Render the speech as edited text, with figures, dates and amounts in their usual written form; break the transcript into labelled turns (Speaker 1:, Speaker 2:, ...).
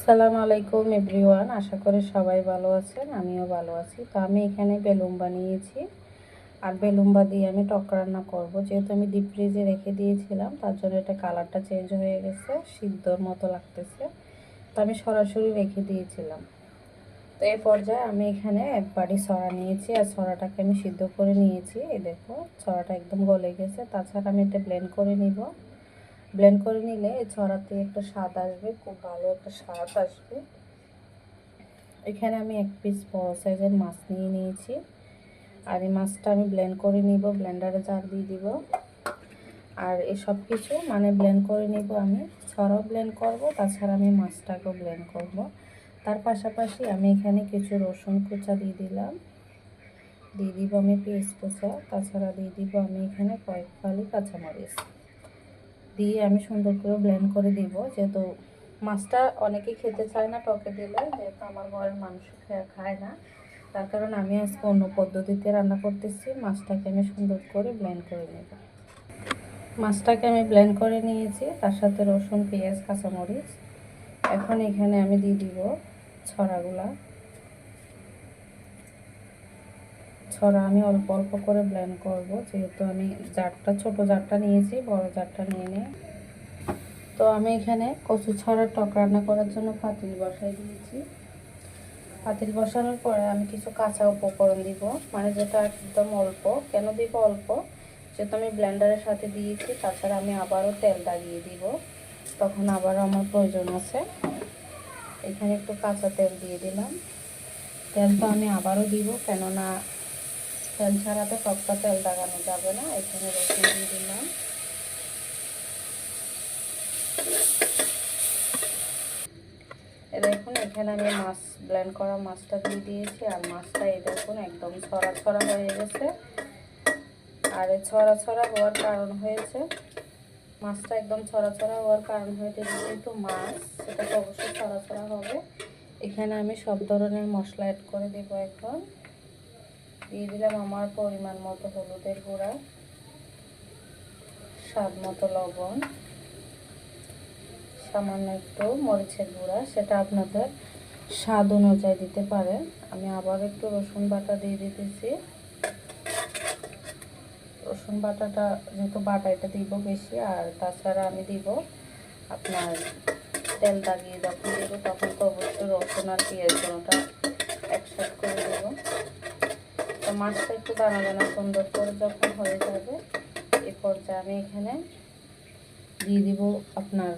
Speaker 1: আসসালামু আলাইকুম এভরিওয়ান, আশা করি সবাই ভালো আছেন। আমিও ভালো আছি। তো আমি এখানে বেলুম্বা নিয়েছি, আর বেলুম্বা দিয়ে আমি টক রান্না করব। যেহেতু আমি ডিপ ফ্রিজে রেখে দিয়েছিলাম, তার জন্য এটা কালারটা চেঞ্জ হয়ে গেছে, সিদ্ধর মতো লাগতেছে। তো আমি সরাসরি রেখে দিয়েছিলাম। তো এই পর্যায়ে আমি এখানে এক বাটি ছড়া নিয়েছি, আর ছড়াটাকে আমি সিদ্ধ করে নিয়েছি। এই দেখো, ছড়াটা একদম গলে গেছে। তাছাড়া আমি এটা ব্লেন্ড করে নিব। ব্লেন্ড করে নিলে এই ছড়াতে একটা স্বাদ আসবে, খুব ভালো একটা স্বাদ আসবে। এখানে আমি এক পিস বড় সাইজের মাছ নিয়ে নিয়েছি, আর এই মাছটা আমি ব্লেন্ড করে নিব, ব্লেন্ডারে জার দিয়ে দিব। আর এসব কিছু মানে ব্লেন্ড করে নিব। আমি ছড়াও ব্লেন্ড করব, তাছাড়া আমি মাছটাকেও ব্লেন্ড করব। তার পাশাপাশি আমি এখানে কিছু রসুন কুচা দিয়ে দিলাম, দিয়ে দিব আমি পেঁয়াজ কুচা, তাছাড়া দিয়ে দিব আমি এখানে কয়েক ফালি কাঁচামরিচ দিয়ে আমি সুন্দর করে ব্লেন্ড করে দিব। যেহেতু মাছটা অনেকেই খেতে চায় না টকে দিলে, যেহেতু আমার ঘরের মানুষ খায় না, তার কারণে আমি আজকে অন্য পদ্ধতিতে রান্না করতেছি। মাছটাকে আমি সুন্দর করে ব্লেন্ড করে নেব। মাছটাকে আমি ব্লেন্ড করে নিয়েছি, তার সাথে রসুন, পেঁয়াজ, কাঁচামরিচ। এখন এখানে আমি দিয়ে দিব ছড়াগুলা। ছড়া আমি অল্প অল্প করে ব্লেন্ড করব, যেহেতু আমি জারটা ছোট জারটা নিয়েছি, বড় জারটা নিয়ে নিই। তো আমি এখানে কচু ছড়ার টক রান্না করার জন্য পাতিল বসাই দিয়েছি। পাতিল বসানোর পরে আমি কিছু কাঁচা উপকরণ দিব, মানে যেটা একদম অল্প। কেন দিব অল্প? যেহেতু আমি ব্লেন্ডারের সাথে দিয়েছি, তাছাড়া আমি আবারও তেল দাগিয়ে দিব, তখন আবারও আমার প্রয়োজন আছে। এখানে একটু কাঁচা তেল দিয়ে দিলাম। তেল তো আমি আবারও দিব, কেননা তেল ছাড়া তো টকটা তেল দাগানো যাবে না। এখানে রসুন দিয়ে দিলাম। দেখুন, এখানে আমি মাছ ব্লেন্ড করা মাছটা দিয়ে দিয়েছি, আর মাছটা এই দেখুন একদম ছড়া ছড়া হয়ে গেছে। আর এই ছড়া ছড়া হওয়ার কারণ হয়েছে, মাছটা একদম ছড়া ছড়া হওয়ার কারণ হয়েছে যেহেতু মাছ, সেটা তো অবশ্যই ছড়া ছড়া হবে। এখানে আমি সব ধরনের মশলা অ্যাড করে দেব। এখন দিয়ে দিলাম আমার পরিমাণ মতো হলুদের গুঁড়া, স্বাদ মতো লবণ, সামান্য একটু মরিচের গুঁড়া, সেটা আপনাদের স্বাদ অনুযায়ী দিতে পারেন। আমি আবার একটু রসুন বাটা দিয়ে দিতেছি। রসুন বাটাটা যেহেতু বাটা, এটা দিব বেশি। আর তাছাড়া আমি দিব আপনার তেল দাগিয়ে যখন দেবো, তখন তো অবশ্যই রসুন আর পেঁয়াজ ওটা একসাথে করে দেবো। তো মাছটা একটু দানা দানা সুন্দর করে যখন হয়ে যাবে, এ পর্যায়ে আমি এখানে দিয়ে দিব আপনার